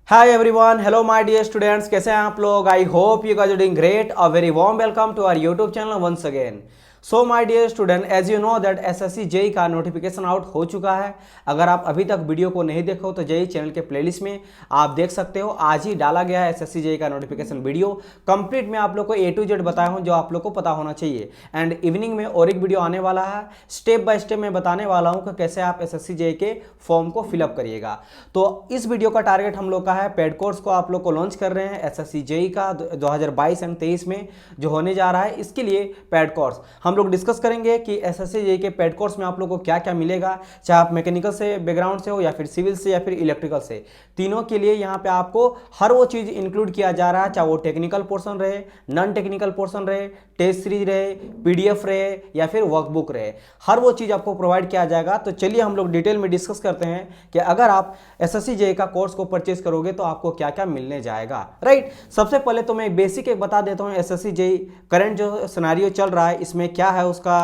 Hi everyone, hello my dear students, कैसे हैं आप लोग। I hope you guys are doing great. A very warm welcome to our YouTube channel once again. So my dear student, as you know that SSC JE का notification out हो चुका है। अगर आप अभी तक वीडियो को नहीं देखो तो जेई चैनल के प्लेलिस्ट में आप देख सकते हो। आज ही डाला गया है एसएससी जेई का नोटिफिकेशन वीडियो। कंप्लीट में आप लोग को ए टू जेड बताया हूँ जो आप लोग को पता होना चाहिए। एंड इवनिंग में और एक वीडियो आने वाला है, स्टेप बाय स्टेप मैं बताने वाला हूँ कि कैसे आप एसएससी जेई के फॉर्म को फिलअप करिएगा। तो इस वीडियो का टारगेट हम लोग का है, पेड कोर्स को आप लोग को लॉन्च कर रहे हैं एसएससी जेई का 2022 एंड 23 में जो होने जा रहा है। इसके लिए पेड कोर्स हम लोग डिस्कस करेंगे कि एसएससी जेई के पेड कोर्स में आप लोग को क्या क्या मिलेगा, चाहे आप मैकेनिकल से बैकग्राउंड से हो या फिर सिविल से या फिर इलेक्ट्रिकल से। तीनों के लिए यहाँ पे आपको हर वो चीज़ इंक्लूड किया जा रहा है, चाहे वो टेक्निकल पोर्शन रहे, नॉन टेक्निकल पोर्शन रहे, टेस्ट सीरीज रहे, पीडीएफ रहे या फिर वर्कबुक रहे, हर वो चीज़ आपको प्रोवाइड किया जाएगा। तो चलिए हम लोग डिटेल में डिस्कस करते हैं कि अगर आप एसएससी जेई का कोर्स को परचेज करोगे तो आपको क्या क्या मिलने जाएगा। राइट, सबसे पहले तो मैं बेसिक एक बता देता हूँ। एसएससी जेई करंट जो सिनेरियो चल रहा है इसमें क्या है उसका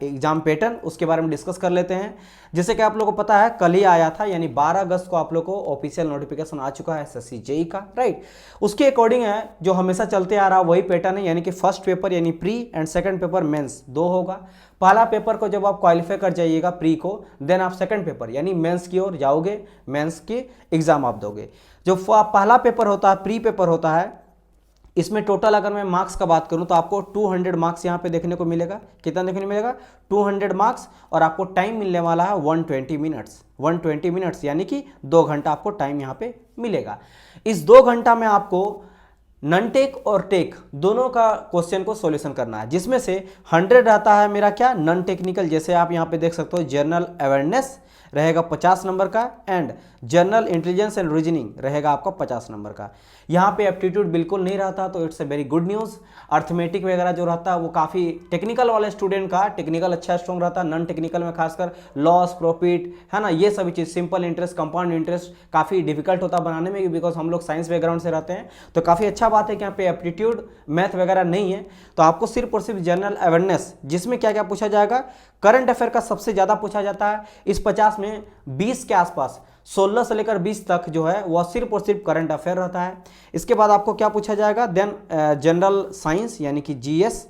एग्जाम पैटर्न, उसके बारे में डिस्कस कर लेते हैं। जैसे कि आप लोगों को पता है कल ही आया था, यानी 12 अगस्त को आप लोग को ऑफिशियल नोटिफिकेशन आ चुका है एसएससी जेई का। राइट, उसके अकॉर्डिंग है जो हमेशा चलते आ रहा वही पैटर्न है, यानी कि फर्स्ट पेपर यानी pre and second paper mains दो होगा। पहला पेपर को जब आप क्वालिफाई कर जाइएगा प्री को, देन आप सेकंड पेपर यानी मेंस की ओर जाओगे, मेंस की एग्जाम आप दोगे। जो पहला पेपर होता है, प्री पेपर होता है, इसमें टोटल अगर मैं मार्क्स का बात करूं तो आपको 200 मार्क्स यहाँ पे देखने को मिलेगा। कितना देखने को मिलेगा? 200 मार्क्स। और आपको टाइम मिलने वाला है 120 मिनट्स। 120 मिनट्स यानी कि 2 घंटा आपको टाइम यहाँ पे मिलेगा। इस 2 घंटा में आपको नॉन टेक और टेक दोनों का क्वेश्चन को सॉल्यूशन करना है, जिसमें से 100 रहता है मेरा क्या, नॉन टेक्निकल। जैसे आप यहाँ पे देख सकते हो जनरल अवेयरनेस रहेगा 50 नंबर का, and general intelligence and reasoning रहेगा आपका 50 नंबर का। यहाँ पे एप्टीट्यूड बिल्कुल नहीं रहता, तो it's a very good news. Arithmetic वगैरह जो रहता है वो काफ़ी टेक्निकल वाले स्टूडेंट का टेक्निकल अच्छा स्ट्रॉन्ग रहता है। नॉन टेक्निकल में खासकर लॉस प्रॉफिट है ना, ये सभी चीज़, सिंपल इंटरेस्ट, कंपाउंड इंटरेस्ट काफ़ी डिफिकल्ट होता है बनाने में, बिकॉज हम लोग साइंस बैकग्राउंड से रहते हैं। तो काफ़ी अच्छा बात है कि यहाँ पे एप्टीट्यूड मैथ वगैरह नहीं है। तो आपको सिर्फ और सिर्फ जनरल अवेयरनेस, जिसमें क्या क्या पूछा जाएगा, करंट अफेयर का सबसे ज़्यादा पूछा जाता है। इस 50 में 20 के आसपास, 16 से लेकर 20 तक जो है वह सिर्फ और सिर्फ करंट अफेयर रहता है। इसके बाद आपको क्या पूछा जाएगा, देन जनरल साइंस यानी कि जीएस।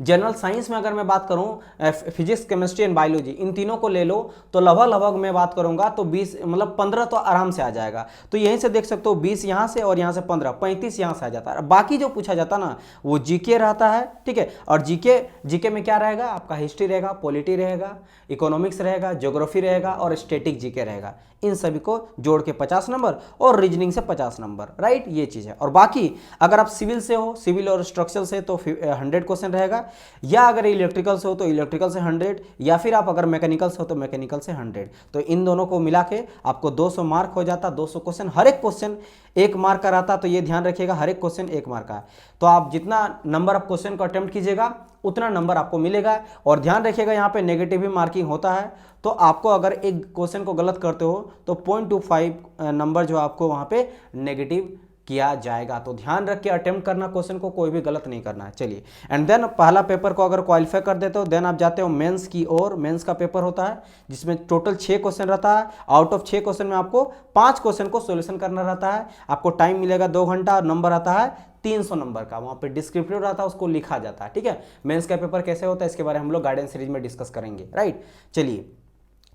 जनरल साइंस में अगर मैं बात करूं, फिजिक्स, केमिस्ट्री एंड बायोलॉजी, इन तीनों को ले लो तो लगभग मैं बात करूंगा तो 20 मतलब 15 तो आराम से आ जाएगा। तो यहीं से देख सकते हो 20 यहाँ से और यहाँ से 15, 35 यहाँ से आ जाता है। बाकी जो पूछा जाता ना वो जीके रहता है, ठीक है। और जीके में क्या रहेगा आपका, हिस्ट्री रहेगा, पॉलिटी रहेगा, इकोनॉमिक्स रहेगा, ज्योग्राफी रहेगा और स्टैटिक जीके रहेगा। इन सभी को जोड़ के 50 नंबर और रीजनिंग से 50 नंबर। राइट, ये चीज़ है। और बाकी अगर आप सिविल से हो, सिविल और स्ट्रक्चरल से, तो 100 क्वेश्चन रहेगा, या अगर इलेक्ट्रिकल से हो तो इलेक्ट्रिकल से 100, या फिर आप अगर मैकेनिकल से हो तो मैकेनिकल से 100। तो इन दोनों को मिला के आपको 200 मार्क हो जाता। 200 क्वेश्चन, हर एक क्वेश्चन 1 मार्क का रहता। तो ये ध्यान रखिएगा, हर एक क्वेश्चन 1 मार्क का है। तो आप जितना नंबर ऑफ क्वेश्चन को अटेम्प्ट कीजिएगा उतना नंबर आपको मिलेगा। और ध्यान रखिएगा यहाँ पे नेगेटिव भी मार्किंग होता है। तो आपको अगर एक क्वेश्चन को गलत करते हो तो 0.25 नंबर जो आपको वहाँ पे नेगेटिव किया जाएगा। तो ध्यान रख के अटेम्प्ट करना, क्वेश्चन को कोई भी गलत नहीं करना है। चलिए, एंड देन पहला पेपर को अगर क्वालिफाई कर देते हो देन आप जाते हो मेंस की ओर। मेंस का पेपर होता है जिसमें टोटल 6 क्वेश्चन रहता है। आउट ऑफ 6 क्वेश्चन में आपको 5 क्वेश्चन को सोल्यूशन करना रहता है। आपको टाइम मिलेगा 2 घंटा और नंबर आता है 300 नंबर का। वहाँ पे डिस्क्रिप्टिव रहता है, उसको लिखा जाता है, ठीक है। मेंस का पेपर कैसे होता है इसके बारे में हम लोग गाइडेंस सीरीज में डिस्कस करेंगे। राइट, चलिए,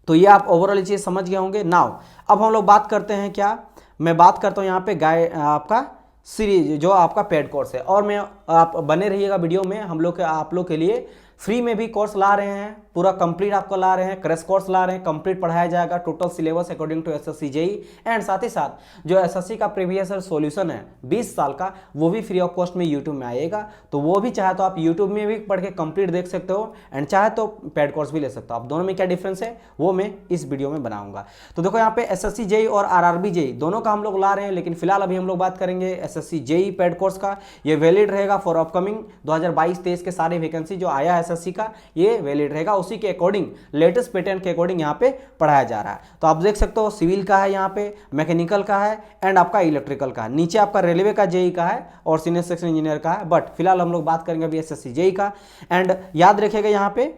तो ये आप ओवरऑल चीज़ समझ गए होंगे। नाउ अब हम लोग बात करते हैं, क्या मैं बात करता हूँ यहाँ पे आपका सीरीज जो आपका पेड कोर्स है। और मैं आप बने रहिएगा वीडियो में, हम लोग आप लोग के लिए फ्री में भी कोर्स ला रहे हैं, पूरा कंप्लीट आपको ला रहे हैं, क्रैश कोर्स ला रहे हैं, कंप्लीट पढ़ाया जाएगा, total syllabus according to SSC JE. And साथ ही साथ जो एसएससी का प्रीवियस ईयर सॉल्यूशन है 20 साल का, वो भी फ्री ऑफ कॉस्ट में यूट्यूब में आएगा। तो वो भी चाहे तो आप यूट्यूब में भी पढ़ के कंप्लीट देख सकते हो, एंड चाहे तो पेड कोर्स भी ले सकते हो। आप दोनों में क्या डिफरेंस है वो मैं इस वीडियो में बनाऊंगा। तो देखो यहाँ पे एसएससी जेई और आरआरबी जेई दोनों का हम लोग ला रहे हैं, लेकिन फिलहाल अभी हम लोग बात करेंगे एसएससी जेई पेड कोर्स का। ये वैलिड रहेगा फॉर अपकमिंग 2022-23 के सारे वैकेंसी जो आया है एसएससी का, ये वैलिड रहेगा। उसी के अकॉर्डिंग, लेटेस्ट पैटर्न के अकॉर्डिंग यहाँ पे पढ़ाया जा रहा है। तो आप देख सकते हो सिविल का है, यहाँ पे मैकेनिकल का है, एंड आपका इलेक्ट्रिकल का है। नीचे आपका रेलवे का जेई का है और सीनियर सेक्शन इंजीनियर का है। बट फिलहाल हम लोग बात करेंगे अभी एसएससी जेई का। एंड याद रखिएगा यहाँ पे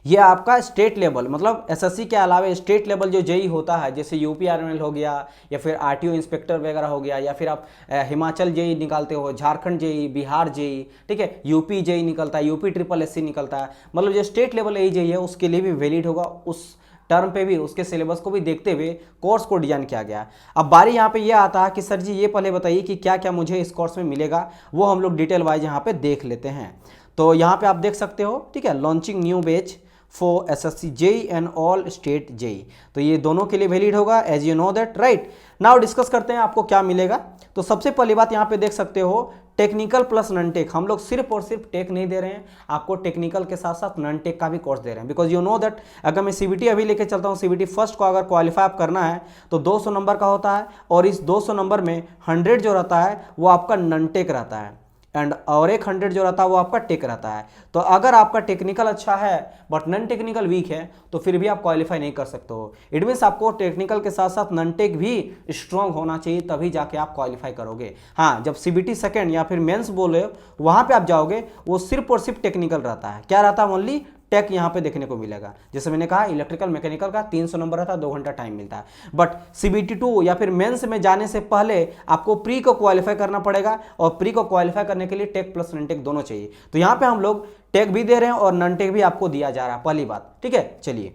ये आपका स्टेट लेवल, मतलब एसएससी के अलावा स्टेट लेवल जो जेई होता है, जैसे यूपी आरएनएल हो गया या फिर आरटीओ इंस्पेक्टर वगैरह हो गया, या फिर आप हिमाचल जेई निकालते हो, झारखंड जेई, बिहार जेई, ठीक है, यूपी जेई निकलता है, यूपी ट्रिपल एससी निकलता है, मतलब जो स्टेट लेवल ए जेई है उसके लिए भी वैलिड होगा। उस टर्म पे भी उसके सिलेबस को भी देखते हुए कोर्स को डिजाइन किया गया। अब बारी यहाँ पे ये आता है कि सर जी ये पहले बताइए कि क्या क्या मुझे इस कोर्स में मिलेगा, वो हम लोग डिटेल वाइज यहाँ पे देख लेते हैं। तो यहाँ पे आप देख सकते हो, ठीक है, launching new batch for SSC JE and all state JE, तो ये दोनों के लिए वैलिड होगा, as you know that, right. Now discuss करते हैं आपको क्या मिलेगा। तो सबसे पहली बात यहाँ पे देख सकते हो, टेक्निकल प्लस नॉन टेक। हम लोग सिर्फ और सिर्फ टेक नहीं दे रहे हैं, आपको टेक्निकल के साथ साथ नॉन टेक का भी कोर्स दे रहे हैं, बिकॉज यू नो दैट अगर मैं सीबीटी अभी लेके चलता हूँ, सीबीटी फर्स्ट को अगर क्वालिफाई आप करना है तो 200 नंबर का होता है, और इस 200 नंबर में 100 जो रहता है वो आपका नॉन टेक रहता है, एंड और 100 जो रहता है वो आपका टेक रहता है। तो अगर आपका टेक्निकल अच्छा है बट नॉन टेक्निकल वीक है तो फिर भी आप क्वालिफाई नहीं कर सकते हो। इट मीन्स आपको टेक्निकल के साथ साथ नॉन टेक भी स्ट्रांग होना चाहिए, तभी जाके आप क्वालिफाई करोगे। हाँ, जब सीबीटी सेकंड या फिर मेंस बोले वहां पे आप जाओगे, वो सिर्फ और सिर्फ टेक्निकल रहता है। क्या रहता है? ओनली टेक यहाँ पे देखने को मिलेगा। जैसे मैंने कहा इलेक्ट्रिकल मैकेनिकल का 300 नंबर रहता है, 2 घंटा टाइम मिलता है, बट सीबीटी 2 या फिर मेंस में जाने से पहले आपको प्री को क्वालिफाई करना पड़ेगा, और प्री को क्वालिफाई करने के लिए टेक प्लस नॉन टेक दोनों चाहिए। तो यहाँ पे हम लोग टेक भी दे रहे हैं और नॉन टेक भी आपको दिया जा रहा है, पहली बात, ठीक है। चलिए,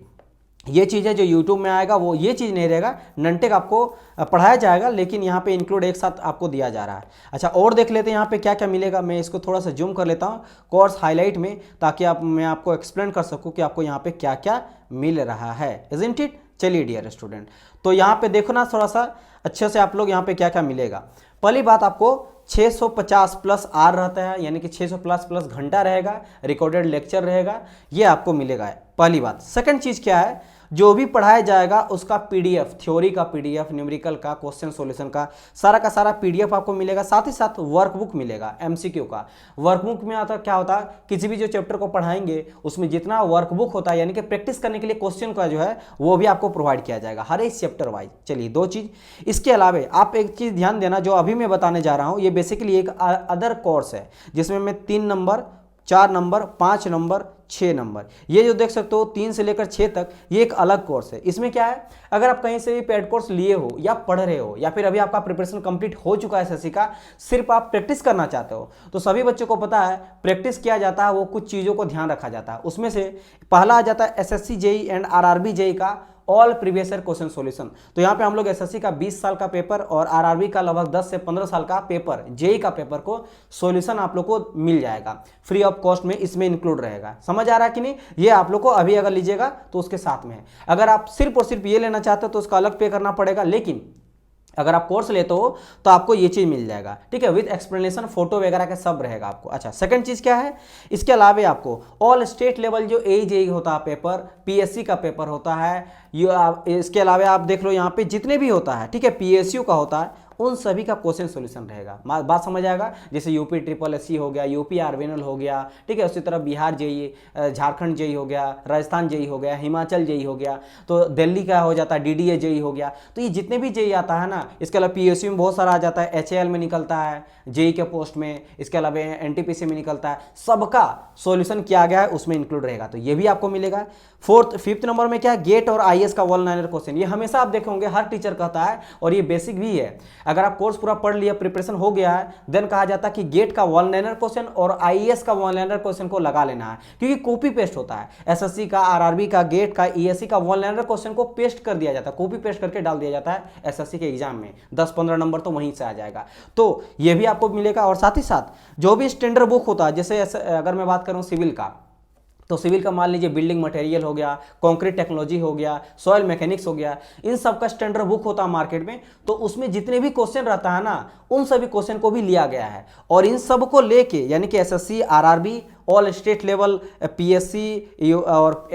ये चीज़ है जो यूट्यूब में आएगा वो ये चीज़ नहीं रहेगा, नॉन-टेक आपको पढ़ाया जाएगा, लेकिन यहाँ पे इंक्लूड एक साथ आपको दिया जा रहा है। अच्छा, और देख लेते हैं यहाँ पे क्या क्या मिलेगा। मैं इसको थोड़ा सा जूम कर लेता हूँ कोर्स हाईलाइट में, ताकि मैं आपको एक्सप्लेन कर सकूँ कि आपको यहाँ पे क्या क्या मिल रहा है, इजंट इट। चलिए डियर स्टूडेंट, तो यहाँ पे देखो ना थोड़ा सा अच्छे से आप लोग यहाँ पे क्या क्या मिलेगा। पहली बात, आपको 650 प्लस आर रहता है, यानी कि 600 प्लस प्लस घंटा रहेगा, रिकॉर्डेड लेक्चर रहेगा, ये आपको मिलेगा, पहली बात। सेकंड चीज़ क्या है, जो भी पढ़ाया जाएगा उसका पीडीएफ, थ्योरी का पीडीएफ, न्यूमेरिकल का, क्वेश्चन सॉल्यूशन का सारा पीडीएफ आपको मिलेगा। साथ ही साथ वर्कबुक मिलेगा एमसीक्यू का। वर्कबुक में आता क्या होता है, किसी भी जो चैप्टर को पढ़ाएंगे उसमें जितना वर्कबुक होता है, यानी कि प्रैक्टिस करने के लिए क्वेश्चन का जो है वो भी आपको प्रोवाइड किया जाएगा हर एक चैप्टर वाइज। चलिए, दो चीज़। इसके अलावा आप एक चीज़ ध्यान देना, जो अभी मैं बताने जा रहा हूँ ये बेसिकली एक अदर कोर्स है, जिसमें मैं 3 नंबर, 4 नंबर, 5 नंबर, 6 नंबर, ये जो देख सकते हो 3 से लेकर 6 तक, ये एक अलग कोर्स है। इसमें क्या है, अगर आप कहीं से भी पेड कोर्स लिए हो या पढ़ रहे हो, या फिर अभी आपका प्रिपरेशन कंप्लीट हो चुका है एसएससी का, सिर्फ आप प्रैक्टिस करना चाहते हो, तो सभी बच्चों को पता है प्रैक्टिस किया जाता है, वो कुछ चीज़ों को ध्यान रखा जाता है। उसमें से पहला आ जाता है SSC JE and RRB JE का all previous year question solution. तो यहाँ पे हम लोग एसएससी का 20 साल का पेपर और आरआरबी का लगभग 10 से 15 साल का पेपर, जेई का पेपर को सॉल्यूशन आप लोग को मिल जाएगा फ्री ऑफ कॉस्ट में, इसमें इंक्लूड रहेगा। समझ आ रहा है कि नहीं? ये आप लोग को अभी अगर लीजिएगा तो उसके साथ में है। अगर आप सिर्फ और सिर्फ ये लेना चाहते हो तो उसका अलग पे करना पड़ेगा, लेकिन अगर आप कोर्स लेते हो तो आपको ये चीज़ मिल जाएगा, ठीक है, विद एक्सप्लेनेशन, फोटो वगैरह का सब रहेगा आपको। अच्छा, सेकंड चीज़ क्या है, इसके अलावा आपको ऑल स्टेट लेवल जो एजेई होता है पेपर, पीएससी का पेपर होता है, इसके अलावा आप देख लो यहाँ पे जितने भी होता है, ठीक है, पीएसयू का होता है, उन सभी का क्वेश्चन सॉल्यूशन रहेगा। बात समझ आएगा? जैसे यूपी ट्रिपल एससी हो गया, यूपी आरवीएनएल हो गया, ठीक है, उसी तरह बिहार जेई, झारखंड जेई हो गया, राजस्थान जेई हो गया, हिमाचल जेई हो गया, तो दिल्ली का हो जाता है डीडीए जेई हो गया। तो ये जितने भी जेई आता है ना, इसके अलावा पीएसयू में बहुत सारा आ जाता है, एचएएल में निकलता है जेई के पोस्ट में, इसके अलावा एनटीपीसी में निकलता है, सबका सॉल्यूशन किया गया है, उसमें इंक्लूड रहेगा, तो ये भी आपको मिलेगा। फिफ्थ नंबर में क्या है, गेट और आईएएस का 1-लाइनर क्वेश्चन। ये हमेशा आप देखे होंगे हर टीचर कहता है, और ये बेसिक भी है। अगर आप कोर्स पूरा पढ़ लिया, प्रिपरेशन हो गया है, देन कहा जाता है कि गेट का 1-लाइनर क्वेश्चन और आईएएस का 1-लाइनर क्वेश्चन को लगा लेना है, क्योंकि कॉपी पेस्ट होता है। एसएससी का, आरआरबी का, गेट का, ईएससी का 1-लाइनर क्वेश्चन को पेस्ट कर दिया जाता है, कॉपी पेस्ट करके डाल दिया जाता है एसएससी के एग्जाम में, 10-15 नंबर तो वहीं से आ जाएगा। तो ये भी आपको मिलेगा। और साथ ही साथ जो भी स्टैंडर्ड बुक होता है, जैसे अगर मैं बात करूं सिविल का, तो सिविल का मान लीजिए बिल्डिंग मटेरियल हो गया, कंक्रीट टेक्नोलॉजी हो गया, सॉइल मैकेनिक्स हो गया, इन सब का स्टैंडर्ड बुक होता है मार्केट में। तो उसमें जितने भी क्वेश्चन रहता है ना, उन सभी क्वेश्चन को भी लिया गया है, और इन सब को लेके, यानी कि SSC, RRB, all state level, PSC और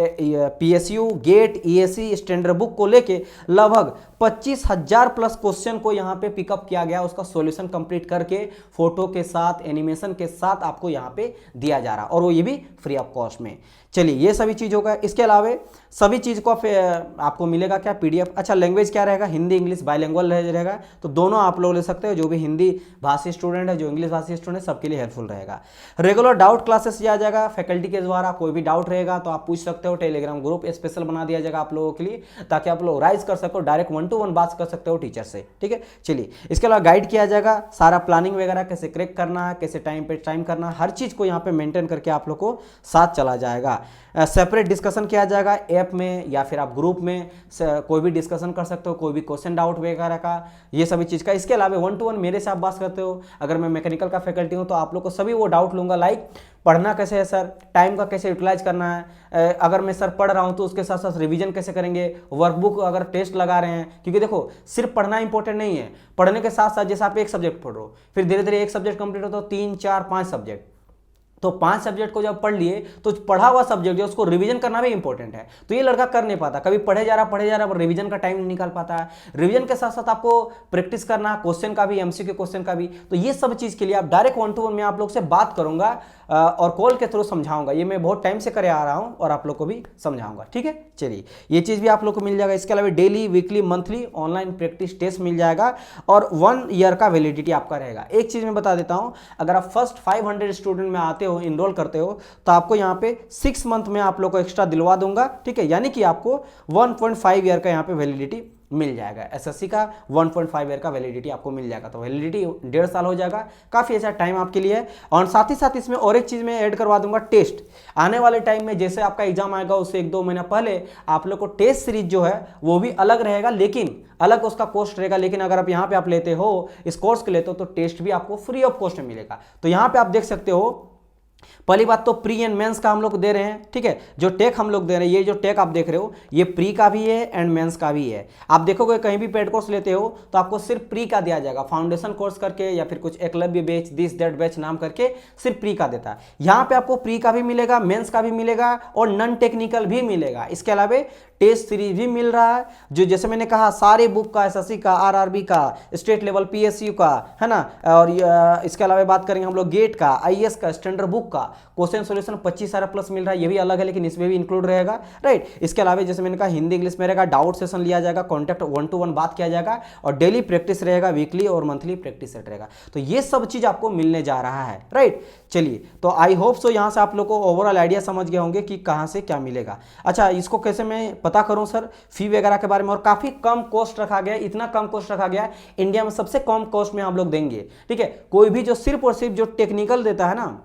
PSU, GATE, ESC standard book को लेके लगभग 25,000 प्लस क्वेश्चन को यहाँ पे पिकअप किया गया, उसका सॉल्यूशन कंप्लीट करके फोटो के साथ, एनिमेशन के साथ आपको यहाँ पे दिया जा रहा, और वो ये भी फ्री ऑफ कॉस्ट में। चलिए, ये सभी चीज़ होगा। इसके अलावा सभी चीज़ को आपको मिलेगा क्या, पीडीएफ। अच्छा, लैंग्वेज क्या रहेगा, हिंदी इंग्लिश बाइलिंगुअल रहेगा, तो दोनों आप लोग ले सकते हो, जो भी हिंदी भाषी स्टूडेंट है, जो इंग्लिश भाषी स्टूडेंट है, सबके लिए हेल्पफुल रहेगा। रेगुलर डाउट क्लासेस मैसेज आ जाएगा फैकल्टी के द्वारा। कोई भी डाउट रहेगा तो आप पूछ सकते हो, टेलीग्राम ग्रुप स्पेशल बना दिया जाएगा आप लोगों के लिए, ताकि आप लोग राइज कर सको, डायरेक्ट 1-to-1 बात कर सकते हो टीचर से, ठीक है। चलिए, इसके अलावा गाइड किया जाएगा सारा प्लानिंग वगैरह, कैसे क्रैक करना है, कैसे टाइम पे टाइम करना, हर चीज़ को यहाँ पे मेंटेन करके आप लोग को साथ चला जाएगा। सेपरेट डिस्कशन किया जाएगा ऐप में, या फिर आप ग्रुप में कोई भी डिस्कशन कर सकते हो, कोई भी क्वेश्चन डाउट वगैरह का, ये सभी चीज़ का। इसके अलावा 1-to-1 मेरे से आप बात करते हो। अगर मैं मैकेनिकल का फैकल्टी हूँ तो आप लोग को सभी वो डाउट लूंगा, लाइक पढ़ना कैसे है सर, टाइम का कैसे यूटिलाइज करना है, अगर मैं सर पढ़ रहा हूँ तो उसके साथ साथ रिवीजन कैसे करेंगे, वर्कबुक अगर टेस्ट लगा रहे हैं, क्योंकि देखो सिर्फ पढ़ना इंपॉर्टेंट नहीं है, पढ़ने के साथ साथ जैसे आप एक सब्जेक्ट पढ़ रहे हो, फिर धीरे धीरे एक सब्जेक्ट कंप्लीट होता है, 3, 4, 5 सब्जेक्ट, तो 5 सब्जेक्ट को जब पढ़ लिए तो पढ़ा हुआ सब्जेक्ट जो उसको रिवीजन करना भी इंपॉर्टेंट है। तो ये लड़का कर नहीं पाता, कभी पढ़े जा रहा पर रिवीजन का टाइम नहीं निकाल पाता है। रिवीजन के साथ साथ आपको प्रैक्टिस करना, क्वेश्चन का भी, एमसीक्यू क्वेश्चन का भी। तो ये सब चीज के लिए आप डायरेक्ट 1-to-1 में आप लोग से बात करूंगा और कॉल के थ्रू समझाऊंगा। ये मैं बहुत टाइम से करे आ रहा हूं और आप लोग को भी समझाऊंगा, ठीक है। चलिए, ये चीज भी आप लोग को मिल जाएगा। इसके अलावा daily, weekly, monthly online practice test मिल जाएगा और 1 ईयर का वैलिडिटी आपका रहेगा। एक चीज मैं बता देता हूं, अगर आप फर्स्ट 500 स्टूडेंट में आते हो, इनरोल करते हो, तो आपको यहाँ पे 6 मंथ में आप लोग को एक्स्ट्रा दिलवा दूंगा, ठीक है। यानी कि आपको 1.5 ईयर का यहाँ पे वैलिडिटी मिल जाएगा। एसएससी का 1.5 ईयर का वैलिडिटी आपको मिल जाएगा, तो वैलिडिटी 1.5 साल हो जाएगा, काफी अच्छा टाइम आपके लिए है। और साथ ही साथ इसमें और एक चीज मैं ऐड करवा दूंगा, टेस्ट। आने वाले टाइम में जैसे आपका एग्जाम आएगा उससे 1-2 महीना पहले आप लोग को टेस्ट सीरीज जो है वो भी अलग रहेगा, लेकिन अलग उसका कॉस्ट रहेगा। लेकिन अगर आप यहाँ पे आप लेते हो, इस कोर्स के लेते हो, तो टेस्ट भी आपको फ्री ऑफ कॉस्ट में मिलेगा। तो यहाँ पे आप देख सकते हो, पहली बात तो प्री एंड मेंस का हम लोग दे रहे हैं, ठीक है। जो टेक हम लोग दे रहे हैं, ये जो टेक आप देख रहे हो, ये प्री का भी है एंड मेंस का भी है। आप देखोगे कहीं भी पेड कोर्स लेते हो तो आपको सिर्फ प्री का दिया जाएगा, फाउंडेशन कोर्स करके या फिर कुछ Eklavya batch, this that batch नाम करके सिर्फ प्री का देता है। यहाँ पे आपको प्री का भी मिलेगा, मेंस का भी मिलेगा और नॉन टेक्निकल भी मिलेगा। इसके अलावा टेस्ट सीरीज भी मिल रहा है, जो जैसे मैंने कहा सारे बुक का, एसएससी का, आरआरबी का, स्टेट लेवल पीएसयू का, है ना। और इसके अलावा बात करेंगे हम लोग गेट का, आईएएस का, स्टैंडर्ड बुक का क्वेश्चन सॉल्यूशन 25 सारा प्लस मिल रहा है। ये भी अलग है लेकिन इसमें भी इंक्लूड रहेगा, राइट। इसके अलावा जैसे मैंने कहा हिंदी इंग्लिश में रहेगा, डाउट सेशन लिया जाएगा, कॉन्टैक्ट 1-to-1 बात किया जाएगा और डेली प्रैक्टिस रहेगा, वीकली और मंथली प्रैक्टिस सेट रहेगा। तो ये सब चीज आपको मिलने जा रहा है, राइट। चलिए, तो आई होप सो यहाँ से आप लोग को ओवरऑल आइडिया समझ गए होंगे कि कहाँ से क्या मिलेगा। अच्छा, इसको कैसे मैं पता करूँ सर, फी वगैरह के बारे में। और काफी कम कॉस्ट रखा गया, इतना कम कॉस्ट रखा गया, इंडिया में सबसे कम कॉस्ट में हम लोग देंगे, ठीक है। कोई भी जो सिर्फ और सिर्फ जो टेक्निकल देता है ना,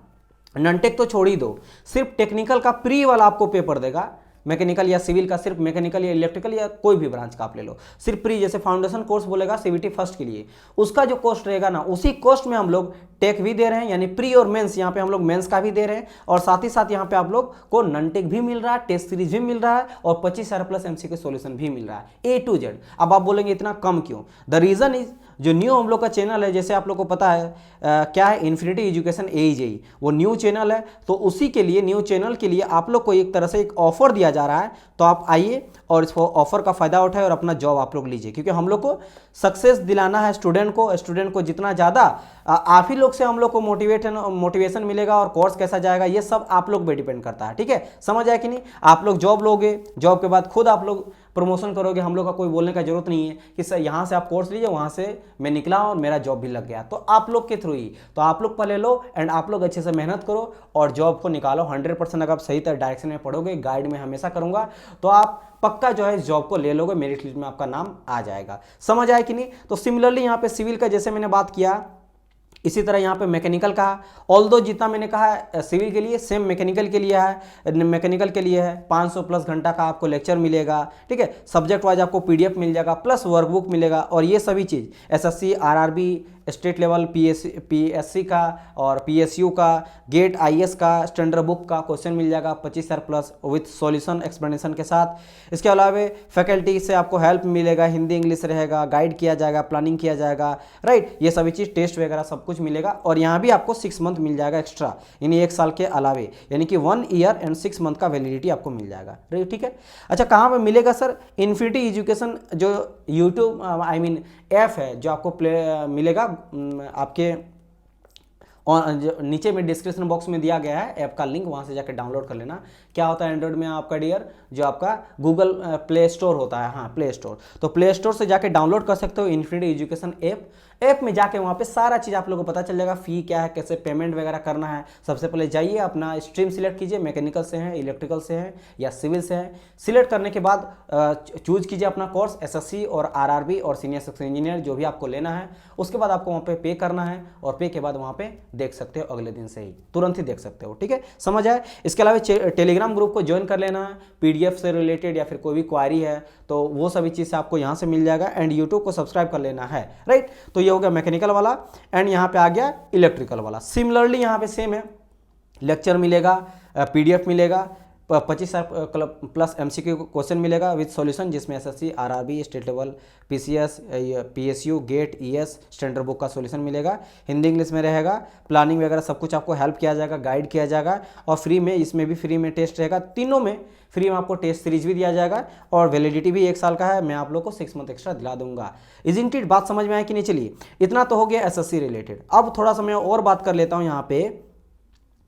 नॉन-टेक तो छोड़ ही दो, सिर्फ टेक्निकल का प्री वाला आपको पेपर देगा, मैकेनिकल या सिविल का, सिर्फ मैकेनिकल या इलेक्ट्रिकल या कोई भी ब्रांच का आप ले लो, सिर्फ प्री, जैसे फाउंडेशन कोर्स बोलेगा सीवीटी फर्स्ट के लिए, उसका जो कॉस्ट रहेगा ना, उसी कॉस्ट में हम लोग टेक भी दे रहे हैं, यानी प्री और मेंस, यहाँ पे हम लोग मेंस का भी दे रहे हैं और साथ ही साथ यहाँ पे आप लोग को नॉन टेक भी मिल रहा है, टेस्ट सीरीज भी मिल रहा है और 25 प्लस एमसीक्यू सॉल्यूशन भी मिल रहा है, A to Z। अब आप बोलेंगे इतना कम क्यों? द रीजन इज, जो न्यू हम लोग का चैनल है, जैसे आप लोग को पता है क्या है, इन्फिनिटी एजुकेशन AEJE, वो न्यू चैनल है। तो उसी के लिए, न्यू चैनल के लिए आप लोग को एक तरह से एक ऑफर दिया जा रहा है। तो आप आइए और इस ऑफर का फायदा उठाए और अपना जॉब आप लोग लीजिए, क्योंकि हम लोग को सक्सेस दिलाना है स्टूडेंट को जितना ज़्यादा आप ही लोग से हम लोग को मोटिवेशन मिलेगा और कोर्स कैसा जाएगा ये सब आप लोग पे डिपेंड करता है, ठीक है। समझ आया कि नहीं? आप लोग जॉब लोगे, जॉब के बाद खुद आप लोग प्रमोशन करोगे, हम लोग का कोई बोलने का जरूरत नहीं है कि सर यहाँ से आप कोर्स लीजिए, वहाँ से मैं निकला और मेरा जॉब भी लग गया, तो आप लोग के थ्रू ही। तो आप लोग पहले लो एंड आप लोग अच्छे से मेहनत करो और जॉब को निकालो 100%। अगर आप सही डायरेक्शन में पढ़ोगे, गाइड में हमेशा करूँगा, तो आप पक्का जो है इस जॉब को ले लोगे, मेरिट लिस्ट में आपका नाम आ जाएगा। समझ आया कि नहीं? तो सिमिलरली यहाँ पे सिविल का जैसे मैंने बात किया, इसी तरह यहाँ पे मैकेनिकल का, ऑल्दो जितना मैंने कहा सिविल के लिए सेम मैकेनिकल के लिए है, मैकेनिकल के लिए है 500 प्लस घंटा का आपको लेक्चर मिलेगा, ठीक है। सब्जेक्ट वाइज आपको PDF मिल जाएगा, प्लस वर्कबुक मिलेगा और ये सभी चीज़ SSC, RRB, state level PSC का और PSU का, गेट IAS का, स्टैंडर्ड बुक का क्वेश्चन मिल जाएगा 25 प्लस विथ सॉल्यूशन एक्सप्लेनेशन के साथ। इसके अलावा फैकल्टी से आपको हेल्प मिलेगा, हिंदी इंग्लिश रहेगा, गाइड किया जाएगा, प्लानिंग किया जाएगा, राइट। ये सभी चीज़, टेस्ट वगैरह सब कुछ मिलेगा और यहाँ भी आपको 6 मंथ मिल जाएगा एक्स्ट्रा, यानी 1 साल के अलावे, यानी कि 1 ईयर एंड 6 मंथ का वैलिडिटी आपको मिल जाएगा, राइट, ठीक है। अच्छा, कहाँ पे मिलेगा सर? इन्फिनिटी एजुकेशन जो यूट्यूब ऐप है, जो आपको मिलेगा आपके नीचे में डिस्क्रिप्शन बॉक्स में दिया गया है ऐप का लिंक, वहां से जाकर डाउनलोड कर लेना। क्या होता है एंड्रॉइड में आपका डियर, जो आपका गूगल प्ले स्टोर होता है, हाँ प्ले स्टोर, तो प्ले स्टोर से जाके डाउनलोड कर सकते हो इन्फिनिटी एजुकेशन ऐप में जाके वहाँ पे सारा चीज़ आप लोगों को पता चल जाएगा, फ़ी क्या है, कैसे पेमेंट वगैरह करना है। सबसे पहले जाइए अपना स्ट्रीम सिलेक्ट कीजिए, मैकेनिकल से हैं, इलेक्ट्रिकल से हैं या सिविल से हैं। सिलेक्ट करने के बाद चूज कीजिए अपना कोर्स, एसएससी और आरआरबी और सीनियर सेक्शन इंजीनियर जो भी आपको लेना है। उसके बाद आपको वहाँ पे पे करना है और पे के बाद वहाँ पे देख सकते हो, अगले दिन से ही तुरंत ही देख सकते हो। ठीक है, समझ आए। इसके अलावा टेलीग्राम ग्रुप को ज्वाइन कर लेना है, पीडीएफ से रिलेटेड या फिर कोई भी क्वारी है तो वो सभी चीज़ आपको यहाँ से मिल जाएगा। एंड यूट्यूब को सब्सक्राइब कर लेना है, राइट। तो ये हो गया मैकेनिकल वाला एंड यहाँ पे आ गया इलेक्ट्रिकल वाला। सिमिलरली यहाँ पे सेम है, लेक्चर मिलेगा, पीडीएफ मिलेगा, 25 प्लस एमसीक्यू क्वेश्चन मिलेगा विद सॉल्यूशन, जिसमें SSC, RRB, state level, PCS, PSU, GATE, ES, standard book का सॉल्यूशन मिलेगा। हिंदी इंग्लिश में रहेगा, प्लानिंग वगैरह सब कुछ आपको हेल्प किया जाएगा, गाइड किया जाएगा और फ्री में, इसमें भी फ्री में टेस्ट रहेगा। तीनों में फ्री में आपको टेस्ट सीरीज भी दिया जाएगा और वैलिडिटी भी 1 साल का है। मैं आप लोग को 6 मंथ एक्स्ट्रा दिला दूंगा। इज़न्ट इट, बात समझ में आया कि नहीं? चलिए, इतना तो हो गया एसएससी रिलेटेड। अब थोड़ा सा मैं और बात कर लेता हूँ यहाँ पे,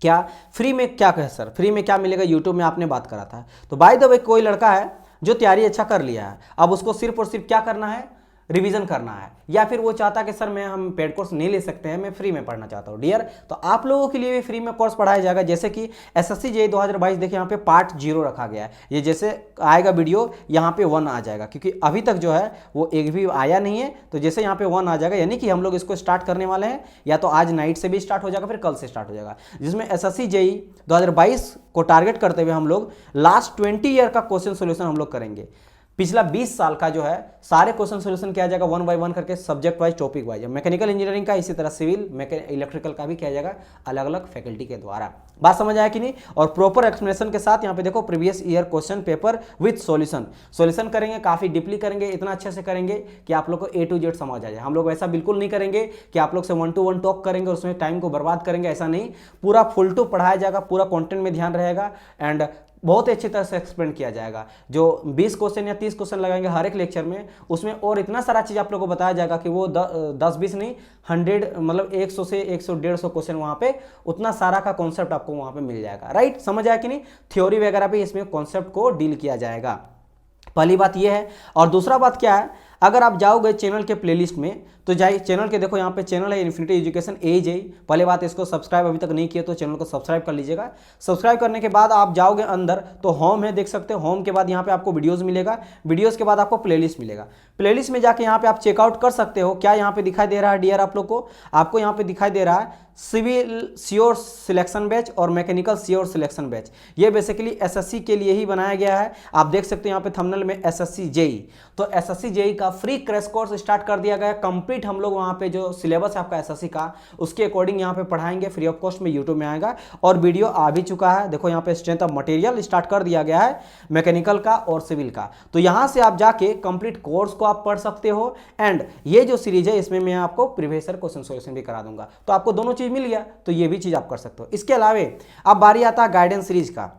क्या फ्री में क्या कहे सर, फ्री में क्या मिलेगा? यूट्यूब में आपने बात करा था। तो बाय द वे कोई लड़का है जो तैयारी अच्छा कर लिया है, अब उसको सिर्फ और सिर्फ क्या करना है, रिवीजन करना है, या फिर वो चाहता है कि सर हम पेड कोर्स नहीं ले सकते हैं, मैं फ्री में पढ़ना चाहता हूँ डियर, तो आप लोगों के लिए भी फ्री में कोर्स पढ़ाया जाएगा। जैसे कि एसएससी जेईई 2022 देखिए यहाँ पे पार्ट 0 रखा गया है। ये जैसे आएगा वीडियो यहाँ पे 1 आ जाएगा, क्योंकि अभी तक जो है वो एक भी आया नहीं है। तो जैसे यहाँ पे 1 आ जाएगा, यानी कि हम लोग इसको स्टार्ट करने वाले हैं, या तो आज नाइट से भी स्टार्ट हो जाएगा, फिर कल से स्टार्ट हो जाएगा, जिसमें एसएससी जेईई 2022 को टारगेट करते हुए हम लोग लास्ट 20 ईयर का क्वेश्चन सोल्यूशन हम लोग करेंगे। पिछला 20 साल का जो है सारे क्वेश्चन सोल्यूशन किया जाएगा 1 बाय 1 करके, subject wise, topic wise. Mechanical engineering का इसी तरह सिविल, इलेक्ट्रिकल का भी किया जाएगा अलग अलग फैकल्टी के द्वारा। बात समझ आया कि नहीं? और प्रॉपर एक्सप्लेनेशन के साथ यहाँ पे देखो previous year question paper with solution करेंगे, काफी डीपली करेंगे, इतना अच्छे से करेंगे कि आप लोग को A to Z समझ आ जाए। हम लोग ऐसा बिल्कुल नहीं करेंगे कि आप लोग से 1 to 1 टॉक करेंगे, उसमें टाइम को बर्बाद करेंगे, ऐसा नहीं। पूरा फुल टू पढ़ाया जाएगा, पूरा कंटेंट में ध्यान रहेगा एंड बहुत ही अच्छी तरह से एक्सप्लेन किया जाएगा। जो 20 क्वेश्चन या 30 क्वेश्चन लगाएंगे हर एक लेक्चर में, उसमें और इतना सारा चीज़ आप लोगों को बताया जाएगा कि वो 10-20 नहीं 100 मतलब 100 से 100-150 क्वेश्चन वहाँ पे, उतना सारा का कॉन्सेप्ट आपको वहाँ पे मिल जाएगा, राइट। समझ आया कि नहीं? थ्योरी वगैरह भी इसमें कॉन्सेप्ट को डील किया जाएगा। पहली बात ये है। और दूसरा बात क्या है, अगर आप जाओगे चैनल के प्लेलिस्ट में तो जाइए चैनल के, देखो यहाँ पे चैनल है इन्फिनिटी एजुकेशन जेईई। पहले बात, इसको सब्सक्राइब अभी तक नहीं किया तो चैनल को सब्सक्राइब कर लीजिएगा। सब्सक्राइब करने के बाद आप जाओगे अंदर तो होम है, देख सकते हो। होम के बाद यहाँ पे आपको वीडियोस मिलेगा, वीडियोस के बाद आपको प्लेलिस्ट मिलेगा। प्लेलिस्ट में जाके यहाँ पे आप चेकआउट कर सकते हो। क्या यहाँ पे दिखाई दे रहा है डियर आप लोग को? आपको यहाँ पे दिखाई दे रहा है सिविल श्योर सिलेक्शन बैच और मैकेनिकल श्योर सिलेक्शन बैच। ये बेसिकली एसएससी के लिए ही बनाया गया है। आप देख सकते हो यहाँ पे थंबनेल में एसएससी जेईई, तो एसएससी जेईई का फ्री क्रैश कोर्स स्टार्ट कर दिया गया कंप्लीट। हम लोग वहाँ पे जो सिलेबस है आपका एसएससी का, उसके अकॉर्डिंग यहाँ पे पढ़ाएंगे, फ्री ऑफ कॉस्ट में यूट्यूब में आएगा और वीडियो आ भी चुका है। देखो यहाँ पे स्ट्रेंथ ऑफ मटेरियल स्टार्ट कर दिया गया है मैकेनिकल का और सिविल का। तो यहाँ से आप जाके कंप्लीट कोर्स को आप पढ़ सकते हो। एंड ये जो सीरीज है इसमें मैं आपको प्रीवियस ईयर क्वेश्चन सॉल्यूशन भी करा दूंगा, तो आपको दोनों चीज मिल गया, तो ये भी चीज आप कर सकते हो। इसके अलावा अब बारी आता है गाइडेंस सीरीज का।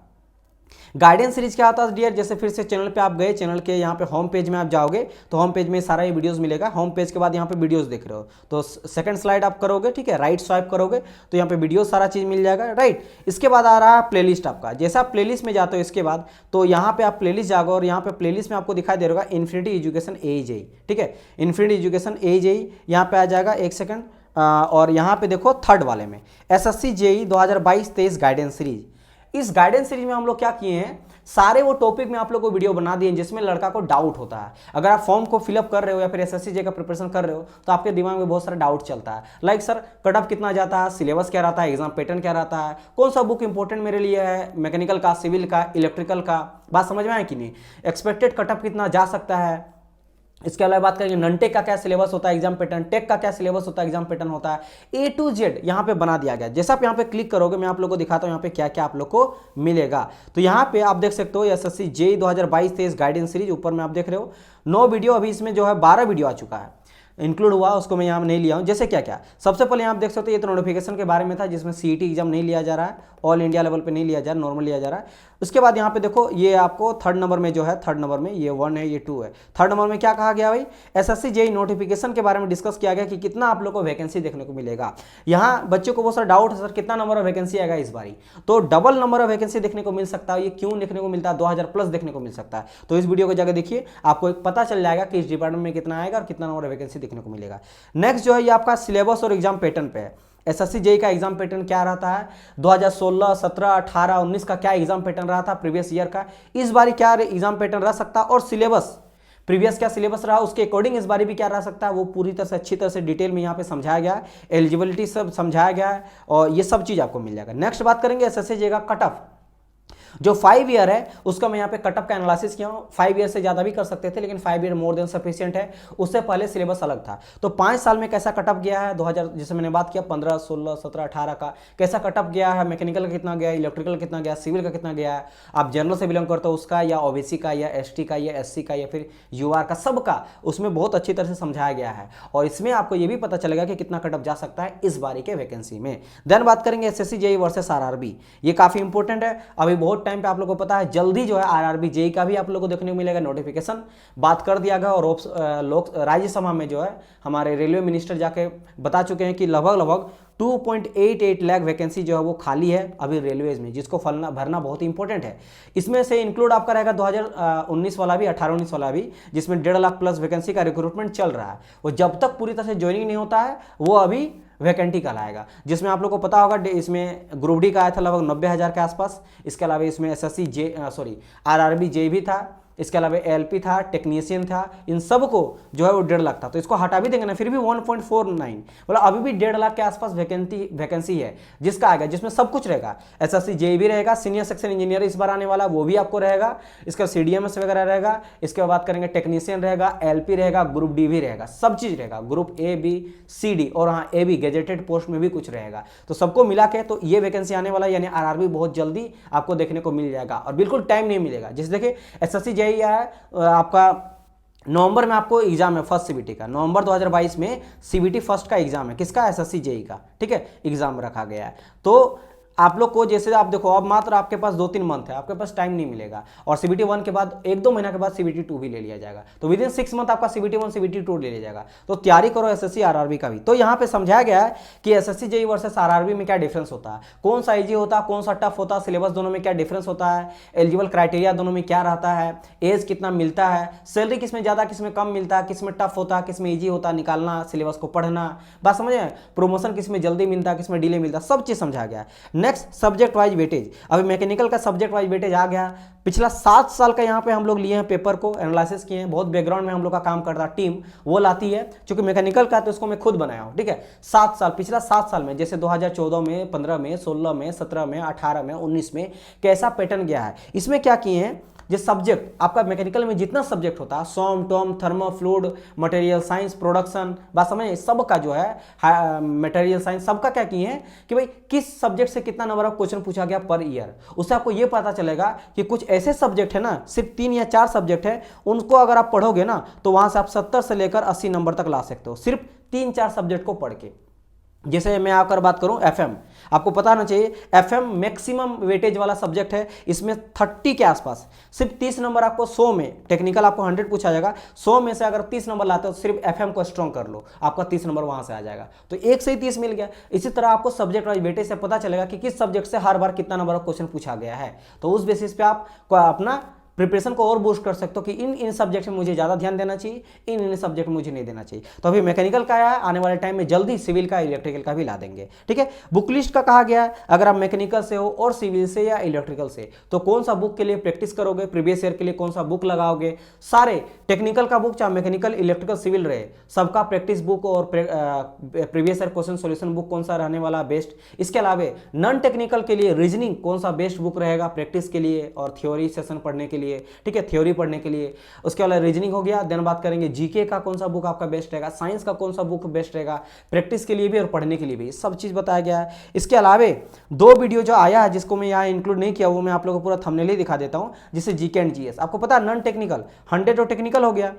गाइडेंस सीरीज क्या होता है डियर? जैसे फिर से चैनल पे आप गए, चैनल के यहाँ पे होम पेज में आप जाओगे तो होम पेज में सारा ये वीडियोस मिलेगा। होम पेज के बाद यहाँ पे वीडियोस देख रहे हो तो सेकंड स्लाइड आप करोगे, ठीक है, राइट स्वाइप करोगे तो यहाँ पे वीडियो सारा चीज मिल जाएगा, राइट। इसके बाद आ रहा है प्लेलिस्ट आपका। जैसे आप प्लेलिस्ट में जाते हो इसके बाद तो यहाँ पे आप प्लेलिस्ट जाओगे और यहाँ पे प्लेलिस्ट में आपको दिखाई दे रहा होगा इन्फिनिटी एजुकेशन जेईई, ठीक है। इन्फिनिटी एजुकेशन जेईई यहाँ पे आ जाएगा, एक सेकंड। और यहाँ पे देखो थर्ड वाले में एसएससी जेईई 2022-23 गाइडेंस सीरीज। इस गाइडेंस सीरीज में हम लोग क्या किए हैं, सारे वो टॉपिक में आप लोग को वीडियो बना दिए जिसमें लड़का को डाउट होता है। अगर आप फॉर्म को फिलअप कर रहे हो या फिर एसएससी जेईई का प्रिपरेशन कर रहे हो तो आपके दिमाग में बहुत सारा डाउट चलता है, लाइक सर कट ऑफ कितना जाता है, सिलेबस क्या रहता है, एग्जाम पैटर्न क्या रहता है, कौन सा बुक इंपॉर्टेंट मेरे लिए है, मैकेनिकल का, सिविल का, इलेक्ट्रिकल का। बात समझ में आए कि नहीं? एक्सपेक्टेड कट ऑफ कितना जा सकता है। इसके अलावा बात करेंगे नॉन टेक का क्या सिलेबस होता है, एग्जाम पैटर्न, टेक का क्या सिलेबस होता है, एग्जाम पैटर्न होता है। A to Z यहाँ पे बना दिया गया। जैसे आप यहाँ पे क्लिक करोगे मैं आप लोगों को दिखाता हूँ यहाँ पे क्या क्या आप लोग को मिलेगा। तो यहाँ पे आप देख सकते हो एसएससी जेईई 2022-23 गाइडेंस सीरीज, ऊपर में आप देख रहे हो 9 वीडियो, अभी इसमें जो है 12 वीडियो आ चुका है। इंक्लूड हुआ उसको मैं यहाँ नहीं लिया हूँ। जैसे क्या क्या, सबसे पहले यहाँ आप देख सकते हो ये तो नोटिफिकेशन के बारे में था जिसमें सीईटी एग्जाम नहीं लिया जा रहा है, ऑल इंडिया लेवल पे नहीं लिया जा रहा, नॉर्मल लिया जा रहा है। उसके बाद यहाँ पे देखो ये आपको थर्ड नंबर में जो है, थर्ड नंबर में ये 1 है, ये 2 है। थर्ड नंबर में क्या कहा गया भाई, एसएससी जेईई नोटिफिकेशन के बारे में डिस्कस किया गया कि कितना आप लोग को वैकेंसी देखने को मिलेगा। यहाँ बच्चों को बहुत सारा डाउट है सर कितना नंबर ऑफ वैकेंसी आएगा इस बारी, तो डबल नंबर ऑफ वैकेंसी देखने को मिल सकता है। ये क्यों देखने को मिलता है, 2000 प्लस देखने को मिल सकता है। तो इस वीडियो को जाकर देखिए, आपको एक पता चल जाएगा कि इस डिपार्टमेंट में कितना आएगा और कितना नंबर ऑफ वैकेंसी देखने को मिलेगा। नेक्स्ट जो है ये आपका सिलेबस और एग्जाम पैटर्न पे है। एसएससी जेईई का एग्जाम पैटर्न क्या रहता है, 2016, 17, 18, 19 का क्या एग्जाम पैटर्न रहा था प्रीवियस ईयर का, इस बारी क्या एग्जाम पैटर्न रह सकता है, और सिलेबस प्रीवियस क्या सिलेबस रहा उसके अकॉर्डिंग इस बारी भी क्या रह सकता है, वो पूरी तरह से अच्छी तरह से डिटेल में यहाँ पे समझाया गया है। एलिजिबिलिटी सब समझाया गया है और ये सब चीज़ आपको मिल जाएगा। नेक्स्ट बात करेंगे एसएससी जेईई का कट ऑफ, जो 5 ईयर है उसका मैं यहाँ पे कटअप का एनालिसिस किया हूँ। 5 ईयर से ज़्यादा भी कर सकते थे लेकिन 5 ईयर मोर देन सफिशिएंट है। उससे पहले सिलेबस अलग था। तो 5 साल में कैसा कटअप गया है 2000, जैसे मैंने बात किया 15, 16, 17, 18 का कैसा कटअप गया है, मैकेनिकल का कितना गया, इलेक्ट्रिकल कितना गया, सिविल का कितना गया है, आप जनरल से बिलोंग करते हो उसका, या ओबीसी का, या एसटी का, या एससी का, या फिर यूआर का, सबका उसमें बहुत अच्छी तरह से समझाया गया है। और इसमें आपको ये भी पता चलेगा कि कितना कटअप जा सकता है इस बारी के वैकेंसी में। देन बात करेंगे एसएससी जेईई वर्सेस आरआरबी, ये काफ़ी इंपॉर्टेंट है। अभी बहुत टाइम पे आप लोगों को पता है जल्दी जो है आरआरबी जेईई का भी आप लोगों को देखने को मिलेगा नोटिफिकेशन, बात कर दिया गया। और लोक राज्यसभा में जो है हमारे रेलवे मिनिस्टर जाके बता चुके हैं कि लगभग 2.88 लाख वैकेंसी जो है वो खाली है अभी रेलवेज में, जिसको भरना बहुत इंपॉर्टेंट है। इसमें से इंक्लूड आपका रहेगा 2019 वाला भी, 18-19 वाला भी, जिसमें 1.5 लाख प्लस वैकेंसी का रिक्रूटमेंट चल रहा है। वो जब तक पूरी तरह से ज्वाइनिंग नहीं होता है वो अभी वैकेंटी कहलाएगा। जिसमें आप लोग को पता होगा इसमें ग्रुप डी का आया था लगभग 90,000 के आसपास। इसके अलावा इसमें एसएससी आरआरबी जेईई भी था, इसके अलावा एलपी था, टेक्नीशियन था, इन सब को जो है वो 1.5 लाख था। तो इसको हटा भी देंगे ना फिर भी 1.49, मतलब अभी भी 1.5 लाख के आसपास वैकेंसी है जिसका आएगा, जिसमें सब कुछ रहेगा। एसएससी जेईई भी रहेगा, सीनियर सेक्शन इंजीनियर इस बार आने वाला वो भी आपको रहेगा, इसका सीडीएमएस वगैरह रहेगा। इसके बाद करेंगे टेक्नीशियन रहेगा, एलपी रहेगा, ग्रुप डी भी रहेगा, सब चीज रहेगा, group A B C D, और हाँ ए बी गेजेटेड पोस्ट में भी कुछ रहेगा। तो सबको मिला के तो ये वैकेंसी आने वाला, यानी आरआरबी बहुत जल्दी आपको देखने को मिल जाएगा और बिल्कुल टाइम नहीं मिलेगा। जैसे देखिए एसएससी जेईई है आपका नवंबर में आपको एग्जाम है फर्स्ट सीबीटी का, नवंबर 2022 में सीबीटी फर्स्ट का एग्जाम है, किसका, एसएससी जेईई का, ठीक है, एग्जाम रखा गया है। तो आप लोग को जैसे आप देखो अब मात्र आपके पास 2-3 मंथ है, आपके पास टाइम नहीं मिलेगा। और सीबीटी 1 के बाद 1-2 महीना के बाद सीबीटी 2 भी ले लिया जाएगा। तो विदिन 6 मंथ आपका सीबीटी 1 सीबीटी 2 ले लिया जाएगा। तो तैयारी करो एसएससी आरआरबी का भी। तो यहाँ पे समझाया गया है कि एसएससी जेईई वर्सेस आरआरबी में क्या डिफरेंस होता है, कौन सा ईजी होता है, कौन सा टफ होता है, सिलेबस दोनों में क्या डिफरेंस होता है, एलिजिबल क्राइटेरिया दोनों में क्या रहता है, एज कितना मिलता है, सैलरी किसमें ज्यादा किसमें कम मिलता है, किसमें टफ होता है किसमें ईजी होता है, निकालना सिलेबस को पढ़ना, बात समझे, प्रमोशन किसमें जल्दी मिलता है किसमें डिले मिलता है, सब चीज समझा गया। नेक्स्ट सब्जेक्ट वाइज वेटेज, अभी मैकेनिकल का सब्जेक्ट वाइज वेटेज आ गया। पिछला 7 साल का यहाँ पे हम लोग लिए हैं, पेपर को एनालिसिस किए हैं, बहुत बैकग्राउंड में हम लोग का काम करता है, टीम वो लाती है, क्योंकि मैकेनिकल का तो इसको मैं खुद बनाया हूँ, ठीक है। 7 साल, पिछला 7 साल में जैसे 2014 में, 15 में, 16 में, 17 में, 18 में, 19 में कैसा पैटर्न गया है, इसमें क्या किए हैं, जो सब्जेक्ट आपका मैकेनिकल में जितना सब्जेक्ट होता है, SOM TOM thermo fluid material science production, बात समझे, सबका जो है मटेरियल साइंस सबका क्या किए हैं कि भाई किस सब्जेक्ट से कितना नंबर ऑफ क्वेश्चन पूछा गया पर ईयर। उससे आपको ये पता चलेगा कि कुछ ऐसे सब्जेक्ट है ना, सिर्फ 3 या 4 सब्जेक्ट है, उनको अगर आप पढ़ोगे ना तो वहां से आप 70 से लेकर 80 नंबर तक ला सकते हो, सिर्फ 3-4 सब्जेक्ट को पढ़ के। जैसे मैं आकर बात करूं एफएम, आपको पता होना चाहिए एफएम मैक्सिमम वेटेज वाला सब्जेक्ट है, इसमें 30 के आसपास, सिर्फ 30 नंबर आपको 100 में, टेक्निकल आपको 100 पूछा जाएगा, 100 में से अगर 30 नंबर लाते हो तो सिर्फ एफएम को स्ट्रॉन्ग कर लो, आपका 30 नंबर वहां से आ जाएगा। तो 1 से ही 30 मिल गया। इसी तरह आपको सब्जेक्ट वाइज वेटेज से पता चलेगा कि किस सब्जेक्ट से हर बार कितना नंबर ऑफ क्वेश्चन पूछा गया है। तो उस बेसिस पे आप अपना प्रिपरेशन को और बूस्ट कर सकते हो कि इन सब्जेक्ट में मुझे ज़्यादा ध्यान देना चाहिए, इन सब्जेक्ट में मुझे नहीं देना चाहिए। तो अभी मैकेनिकल का आया है, आने वाले टाइम में जल्दी सिविल का, इलेक्ट्रिकल का भी ला देंगे, ठीक है। बुक लिस्ट का कहा गया है, अगर आप मैकेनिकल से हो और सिविल से या इलेक्ट्रिकल से, तो कौन सा बुक के लिए प्रैक्टिस करोगे, प्रीवियस ईयर के लिए कौन सा बुक लगाओगे, सारे टेक्निकल का बुक चाहे मैकेनिकल इलेक्ट्रिकल सिविल रहे, सबका प्रैक्टिस बुक और previous year question solution book कौन सा रहने वाला बेस्ट। इसके अलावा नॉन टेक्निकल के लिए रीजनिंग कौन सा बेस्ट बुक रहेगा प्रैक्टिस के लिए और थ्योरी सेशन पढ़ने के लिए, ठीक है, थ्योरी पढ़ने के लिए। उसके अलावा रीजनिंग हो गया। देन बात करेंगे जीके का कौन सा बुक आपका बेस्ट रहेगा, साइंस का कौन सा बुक बेस्ट रहेगा, प्रैक्टिस के लिए भी और पढ़ने के लिए भी, सब चीज बताया गया है। इसके अलावा 2 वीडियो जो आया है जिसको मैं यहाँ इंक्लूड नहीं किया, वो मैं आप लोगों को पूरा थंबनेल ही दिखा देता हूँ। जिससे जीके एंड जीएस, आपको पता है नॉन टेक्निकल 100 तो टेक्निकल हो गया,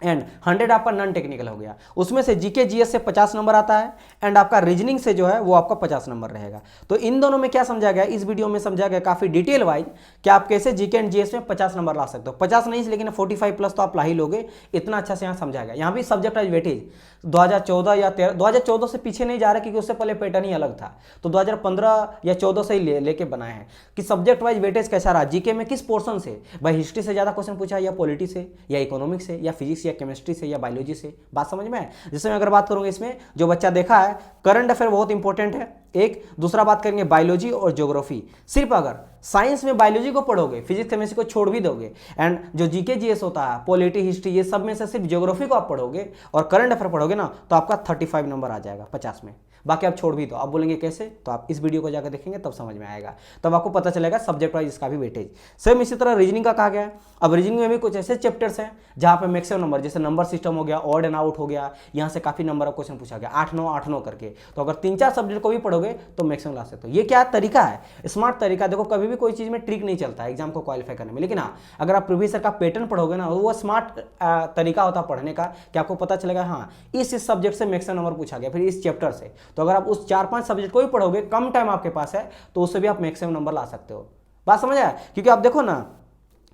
एंड 100 आपका नॉन टेक्निकल हो गया। उसमें से जीके जीएस से 50 नंबर आता है एंड आपका रीजनिंग से जो है वो आपका 50 नंबर रहेगा। तो इन दोनों में क्या समझा गया, इस वीडियो में समझा गया काफी डिटेल वाइज कि आप कैसे जीके एंड जीएस में 50 नंबर ला सकते हो। 50 नहीं लेकिन 45 प्लस तो आप ला ही लोगे, इतना अच्छा से यहाँ समझा गया। यहाँ भी सब्जेक्ट वाइज वेटेज 2014 या 2014 से पीछे नहीं जा रहा क्योंकि उससे पहले पैटर्न ही अलग था, तो 2015 या 14 से ही लेके बनाए हैं कि सब्जेक्ट वाइज वेटेज कैसा रहा, जीके में किस पोर्शन से, भाई हिस्ट्री से ज्यादा क्वेश्चन पूछा या पॉलिटी से या इकोनॉमिक्स से या फिजिक्स या केमिस्ट्री से या बायोलॉजी से, बात समझ में है। जैसे मैं अगर बात करूंगा इसमें जो बच्चा देखा है, करंट अफेयर बहुत इंपॉर्टेंट है एक, दूसरा बात करेंगे बायोलॉजी और ज्योग्राफी। सिर्फ अगर साइंस में बायोलॉजी को पढ़ोगे, फिजिक्स केमिस्ट्री को छोड़ भी दोगे, एंड जो जीके जीएस होता है, पॉलिटी, हिस्ट्री, ये सब में से सिर्फ ज्योग्राफी को आप पढ़ोगे और करंट अफेयर पढ़ोगे ना, तो आपका 35 नंबर आ जाएगा 50 में। बाकी आप छोड़ भी दो। आप बोलेंगे कैसे, तो आप इस वीडियो को जाकर देखेंगे तब समझ में आएगा, तब आपको पता चलेगा सब्जेक्ट वाइज इसका भी वेटेज। सेम इसी तरह रीजनिंग का कहा गया है। अब रीजनिंग में भी कुछ ऐसे चैप्टर्स हैं जहाँ पे मैक्सिमम नंबर, जैसे नंबर सिस्टम हो गया, ऑड एंड आउट हो गया, यहाँ से काफी नंबर ऑफ क्वेश्चन पूछा गया, 8-9 करके। तो अगर 3-4 सब्जेक्ट को भी पढ़ोगे तो मैक्सिमम ला सकते हो। ये क्या तरीका है, स्मार्ट तरीका। देखो कभी भी कोई चीज में ट्रिक नहीं चलता है एग्जाम को क्वालिफाई करने में, लेकिन हाँ अगर आप प्रीवियस ईयर का पैटर्न पढ़ोगे ना, वो स्मार्ट तरीका होता है पढ़ने का कि आपको पता चलेगा हाँ इस सब्जेक्ट से मैक्सिमम नंबर पूछा गया, फिर इस चैप्टर से। तो अगर आप उस 4-5 सब्जेक्ट को भी पढ़ोगे, कम टाइम आपके पास है, तो उससे भी आप मैक्सिमम नंबर ला सकते हो। बात समझ आया। क्योंकि आप देखो ना,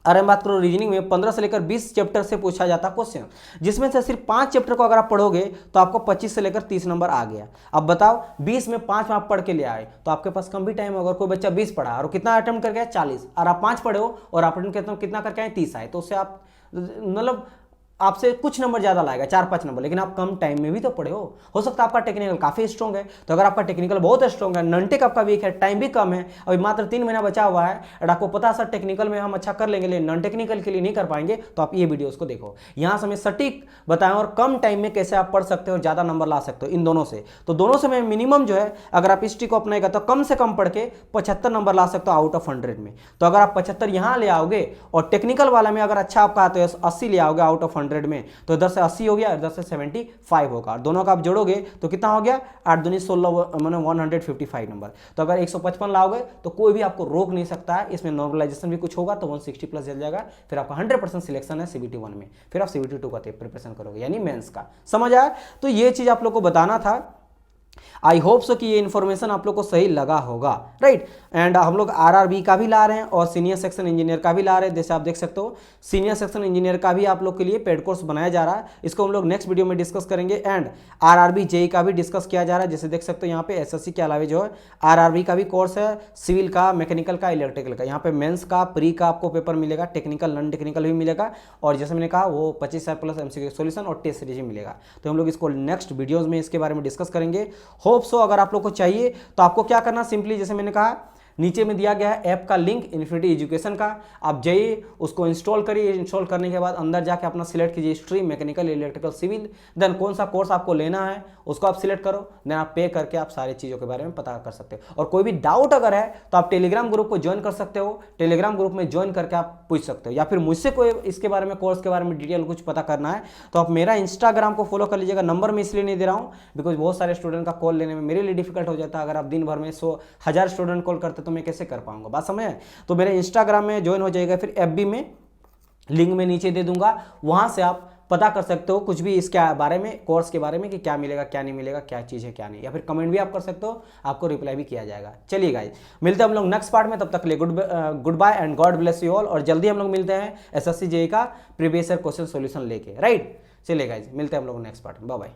अरे हम बात करो रीजनिंग में 15 से लेकर 20 चैप्टर से पूछा जाता क्वेश्चन, जिसमें से सिर्फ 5 चैप्टर को अगर आप पढ़ोगे तो आपको 25 से लेकर 30 नंबर आ गया। अब बताओ 20 में 5 आप पढ़ के ले आए तो आपके पास कम भी टाइम होगा। कोई बच्चा 20 पढ़ा और कितना अटेम्प्ट कर गया 40, और आप 5 पढ़े हो और आप अटेम्प्ट कितना करके आए 30 आए, तो उससे आप मतलब आपसे कुछ नंबर ज्यादा लाएगा, 4-5 नंबर, लेकिन आप कम टाइम में भी तो पढ़े हो सकता है आपका टेक्निकल काफी स्ट्रॉन्ग है। तो अगर आपका टेक्निकल बहुत स्ट्रॉन्ग है, नॉन-टेक आपका वीक है, टाइम भी कम है, अभी मात्र 3 महीना बचा हुआ है और आपको पता सर टेक्निकल में हम अच्छा कर लेंगे लेकिन नॉन टेक्निकल के लिए नहीं कर पाएंगे, तो आप ये वीडियोस को देखो। यहाँ से मैं सटीक बताएं और कम टाइम में कैसे आप पढ़ सकते हो और ज्यादा नंबर ला सकते हो इन दोनों से। तो दोनों से मैं मिनिमम जो है, अगर आप इस ट्रिक को अपनाएगा तो कम से कम पढ़ के 75 नंबर ला सकते हो आउट ऑफ 100 में। तो अगर आप 75 यहाँ ले आओगे और टेक्निकल वाला में अगर अच्छा आपका आता है 80 ले आओगे आउट ऑफ 100 में, तो इधर से 80 हो गया, इधर से 75 होगा, और दोनों का आप जोड़ोगे तो कितना हो गया 8 दूनी 16 मैंने 155 नंबर। तो अगर 155 लाओगे तो कोई भी आपको रोक नहीं सकता है। इसमें नॉर्मलाइजेशन भी कुछ होगा तो 160 प्लस चल जाएगा, फिर आपका 100% सिलेक्शन है CBT 1 में, फिर आप CBT 2 का प्रिपरेशन करोगे यानी मेंस का। समझ आया। तो ये चीज आप लोग को बताना था। आई होप सो कि ये इन्फॉर्मेशन आप लोग को सही लगा होगा, राइट। एंड हम लोग RRB का भी ला रहे हैं और सीनियर सेक्शन इंजीनियर का भी ला रहे हैं। जैसे आप देख सकते हो सीनियर सेक्शन इंजीनियर का भी आप लोग के लिए पेड कोर्स बनाया जा रहा है, इसको हम लोग नेक्स्ट वीडियो में डिस्कस करेंगे। एंड RRB JEE का भी डिस्कस किया जा रहा है। जैसे देख सकते हो यहाँ पे SSC के अलावा जो है RRB का भी कोर्स है, सिविल का, मैकेनिकल का, इलेक्ट्रिकल का। यहाँ पे मेंस का, प्री का आपको पेपर मिलेगा, टेक्निकल नॉन टेक्निकल भी मिलेगा, और जैसे मैंने कहा वो 25 प्लस MCQ सॉल्यूशन और टेस्ट सीरीज भी मिलेगा। तो हम लोग इसको नेक्स्ट वीडियोज में इसके बारे में डिस्कस करेंगे। होप सो अगर आप लोग को चाहिए तो आपको क्या करना, सिंपली जैसे मैंने कहा नीचे में दिया गया है ऐप का लिंक इन्फिनिटी एजुकेशन का, आप जाइए उसको इंस्टॉल करिए। इंस्टॉल करने के बाद अंदर जाके अपना सिलेक्ट कीजिए stream, mechanical, electrical, civil, then कौन सा कोर्स आपको लेना है उसको आप सिलेक्ट करो, देन आप पे करके आप सारी चीज़ों के बारे में पता कर सकते हो। और कोई भी डाउट अगर है तो आप टेलीग्राम ग्रुप को ज्वाइन कर सकते हो, टेलीग्राम ग्रुप में ज्वाइन करके आप पूछ सकते हो, या फिर मुझसे कोई इसके बारे में, कोर्स के बारे में डिटेल कुछ पता करना है तो आप मेरा इंस्टाग्राम को फॉलो कर लीजिएगा। नंबर मैं इसलिए नहीं दे रहा हूँ बिकॉज बहुत सारे स्टूडेंट का कॉल लेने में मेरे लिए डिफिकल्ट हो जाता है। अगर आप दिन भर में 100,000 स्टूडेंट कॉल करते तो मैं कैसे कर पाऊंगा, बात समझ है। तो मेरे इंस्टाग्राम में ज्वाइन हो जाएगा, फिर FB में लिंक में नीचे दे दूंगा, वहां से आप पता कर सकते हो कुछ भी इसके बारे में, कोर्स के बारे में कि क्या मिलेगा क्या नहीं मिलेगा, क्या चीज़ है क्या नहीं, या फिर कमेंट भी आप कर सकते हो, आपको रिप्लाई भी किया जाएगा। चलिए गाइस मिलते हैं हम लोग नेक्स्ट पार्ट में, तब तक के लिए good bye and God bless you all. और जल्दी हम लोग मिलते हैं SSC JEE का प्रीवियस ईयर क्वेश्चन सॉल्यूशन लेके, राइट। चलिए गाइस मिलते हैं हम लोग नेक्स्ट पार्ट में, बाय बाय।